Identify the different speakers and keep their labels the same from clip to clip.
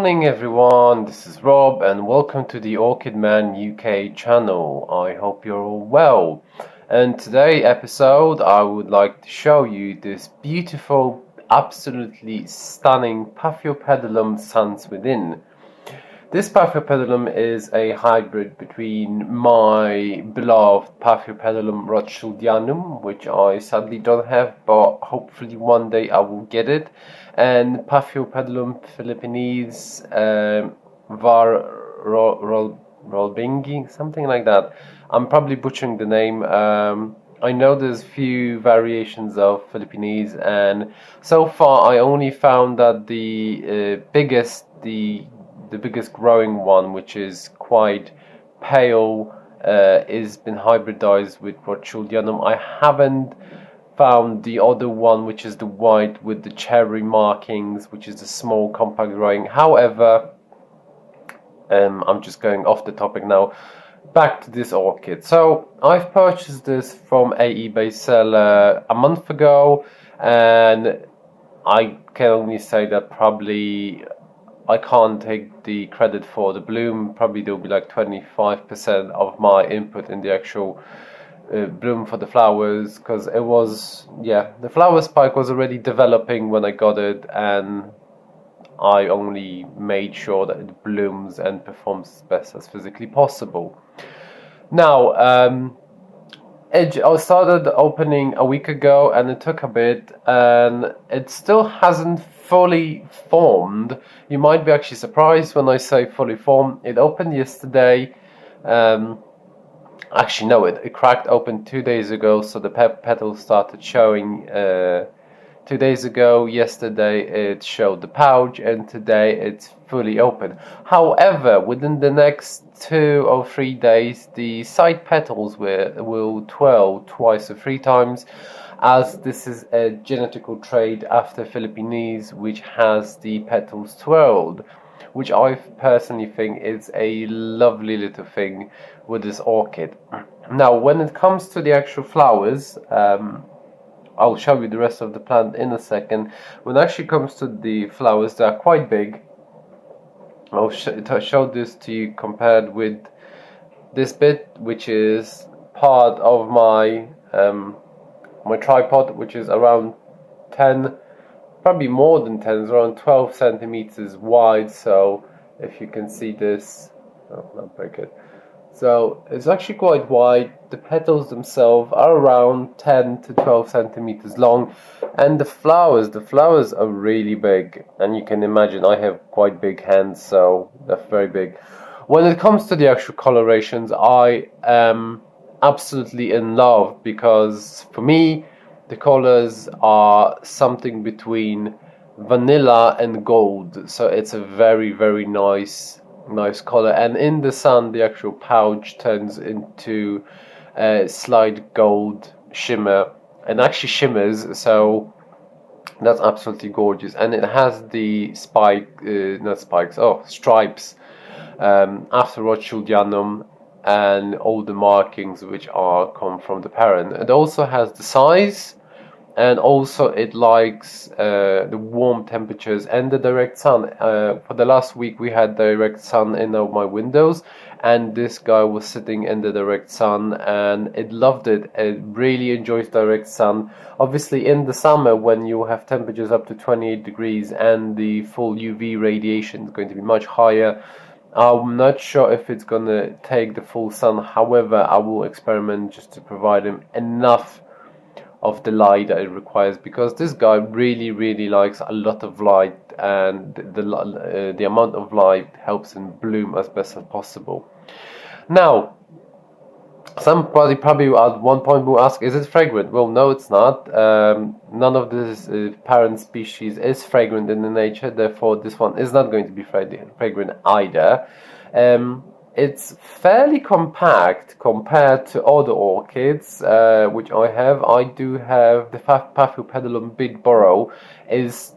Speaker 1: morning everyone, this is Rob and welcome to the Orchid Man UK channel. I hope you're all well. And today episode I would like to show you this beautiful, absolutely stunning Paphiopedilum St Stwithin. This Paphiopedilum is a hybrid between my beloved Paphiopedilum rotschildianum, which I sadly don't have, but hopefully one day I will get it, and Paphiopedilum philipinese rolbingi, something like that. I'm probably butchering the name. I know there's few variations of Philipinese, and so far I only found that the biggest growing one, which is quite pale, is been hybridized with rotschildianum. I haven't found the other one, which is the white with the cherry markings, which is the small compact growing. However, I'm just going off the topic now. Back to this orchid. So I've purchased this from a eBay seller a month ago, and I can only say that probably I can't take the credit for the bloom. Probably there'll be like 25% of my input in the actual bloom for the flowers, because it was, the flower spike was already developing when I got it, and I only made sure that it blooms and performs as best as physically possible. Now, I started opening a week ago and it took a bit, and it still hasn't fully formed. You might be actually surprised when I say fully formed. It opened yesterday. Actually, no, it cracked open 2 days ago, so the petals started showing 2 days ago. Yesterday it showed the pouch, and today it's fully open. However, within the next 2 or 3 days, the side petals will twirl twice or 3 times, as this is a genetical trait after philipinese, which has the petals twirled, which I personally think is a lovely little thing with this orchid. Now, when it comes to the actual flowers, I'll show you the rest of the plant in a second. When it actually comes to the flowers, they are quite big. I'll show this to you compared with this bit, which is part of my my tripod, which is around 10, probably more than 10, it's around 12 centimeters wide. So if you can see this, not very good. So it's actually quite wide. The petals themselves are around 10 to 12 centimeters long, and the flowers are really big, and you can imagine I have quite big hands, so they're very big. When it comes to the actual colorations, I am absolutely in love, because for me the colors are something between vanilla and gold, so it's a very, very nice color, and in the sun the actual pouch turns into a slight gold shimmer, and actually shimmers, so that's absolutely gorgeous. And it has the stripes after rotschildianum, and all the markings which come from the parent. It also has the size, and also it likes the warm temperatures and the direct sun. For the last week we had direct sun in my windows, and this guy was sitting in the direct sun and it loved it. It really enjoys direct sun. Obviously in the summer, when you have temperatures up to 28 degrees and the full UV radiation is going to be much higher, I'm not sure if it's gonna take the full sun. However, I will experiment just to provide him enough of the light that it requires, because this guy really likes a lot of light, and the amount of light helps him bloom as best as possible. Now, somebody probably at one point will ask, is it fragrant? Well, no, it's not. None of this parent species is fragrant in the nature, therefore this one is not going to be fragrant either. It's fairly compact compared to other orchids which I have. I do have the Paphiopedilum Big Burrow, is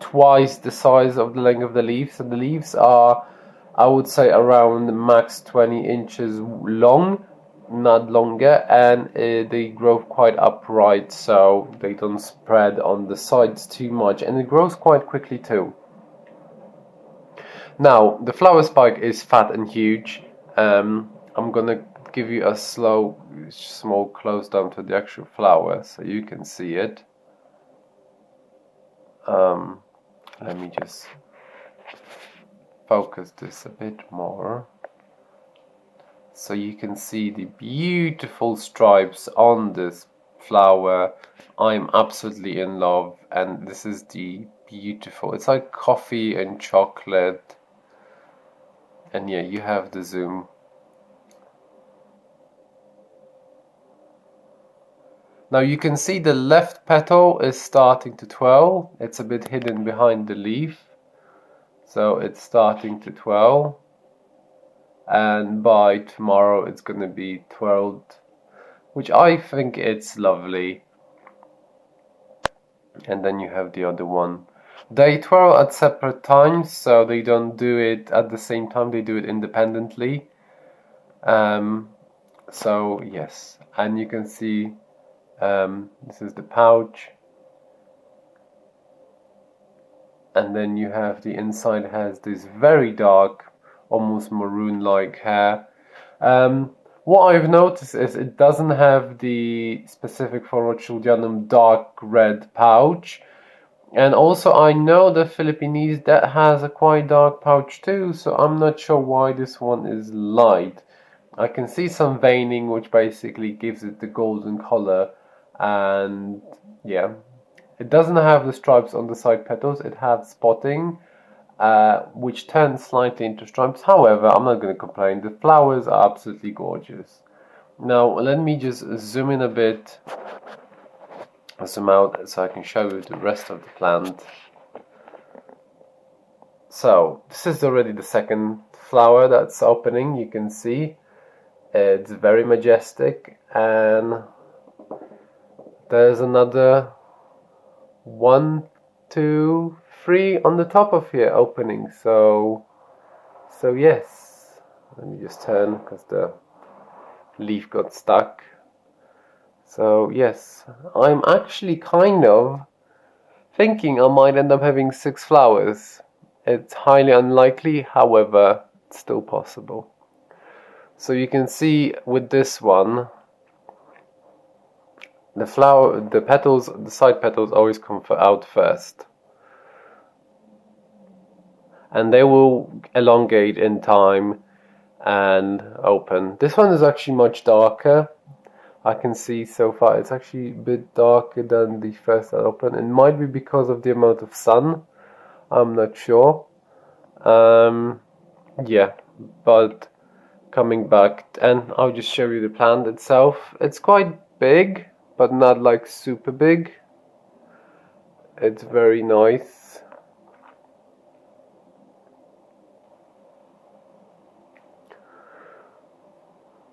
Speaker 1: twice the size of the length of the leaves, and the leaves are, I would say, around max 20 inches long, not longer, and they grow quite upright, so they don't spread on the sides too much, and it grows quite quickly too. Now, the flower spike is fat and huge. I'm gonna give you a small close down to the actual flower so you can see it. Let me just focus this a bit more so you can see the beautiful stripes on this flower. I'm absolutely in love, and this is the beautiful, it's like coffee and chocolate. And yeah, you have the zoom. Now you can see the left petal is starting to twirl. It's a bit hidden behind the leaf, so it's starting to twirl, and by tomorrow it's going to be twirled, which I think it's lovely. And then you have the other one. They twirl at separate times, so they don't do it at the same time, they do it independently. So yes, and you can see this is the pouch, and then you have the inside has this very dark, almost maroon-like hair. What I've noticed is it doesn't have the specific for rotschildianum dark red pouch, and also I know the philipinese that has a quite dark pouch too, so I'm not sure why this one is light. I can see some veining which basically gives it the golden color, and yeah, it doesn't have the stripes on the side petals, it has spotting, which turns slightly into stripes. However, I'm not going to complain, the flowers are absolutely gorgeous. Now let me just zoom in a bit, zoom out so I can show you the rest of the plant. So this is already the second flower that's opening. You can see it's very majestic, and there's another 1, 2, 3 on the top of here opening. So yes, let me just turn because the leaf got stuck. So yes, I'm actually kind of thinking I might end up having 6 flowers. It's highly unlikely, however, it's still possible. So you can see with this one, the petals, the side petals always come out first, and they will elongate in time and open. This one is actually much darker. I can see so far it's actually a bit darker than the first that opened. It might be because of the amount of sun, I'm not sure. Yeah, but coming back, and I'll just show you the plant itself. It's quite big, but not like super big. It's very nice.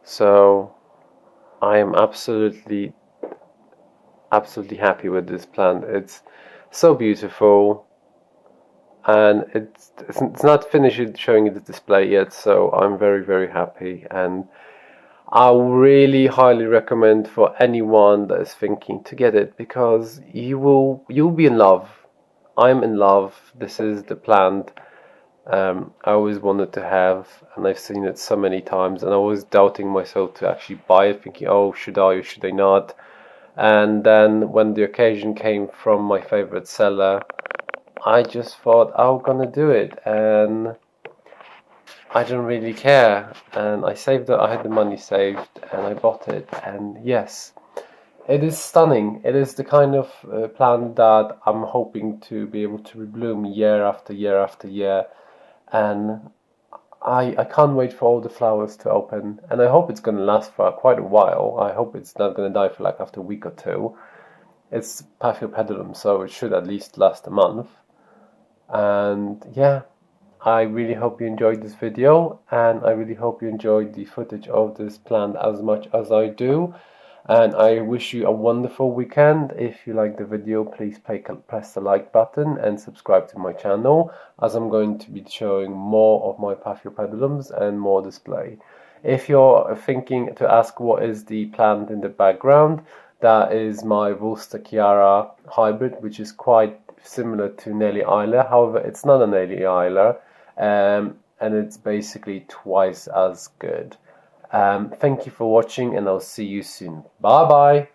Speaker 1: So I am absolutely happy with this plant. It's so beautiful, and it's not finished showing you the display yet, so I'm very happy, and I really highly recommend for anyone that is thinking to get it, because you'll be in love. I'm in love. This is the plant I always wanted to have, and I've seen it so many times, and I was doubting myself to actually buy it, thinking, oh, should I or should I not? And then when the occasion came from my favorite seller, I just thought I'm gonna do it, and I don't really care, and I saved it. I had the money saved, and I bought it, and yes, it is stunning. It is the kind of plant that I'm hoping to be able to rebloom year after year after year, and I can't wait for all the flowers to open, and I hope it's going to last for quite a while. I hope it's not going to die for like after a week or two. It's Paphiopedilum, so it should at least last a month. And yeah, I really hope you enjoyed this video, and I really hope you enjoyed the footage of this plant as much as I do. And I wish you a wonderful weekend. If you like the video, please press the like button and subscribe to my channel, as I'm going to be showing more of my Paphiopedilums and more display. If you're thinking to ask what is the plant in the background, that is my Vulsta Chiara hybrid, which is quite similar to Nelly Isla. However, it's not a Nelly Isla. and it's basically twice as good. Thank you for watching, and I'll see you soon. Bye bye.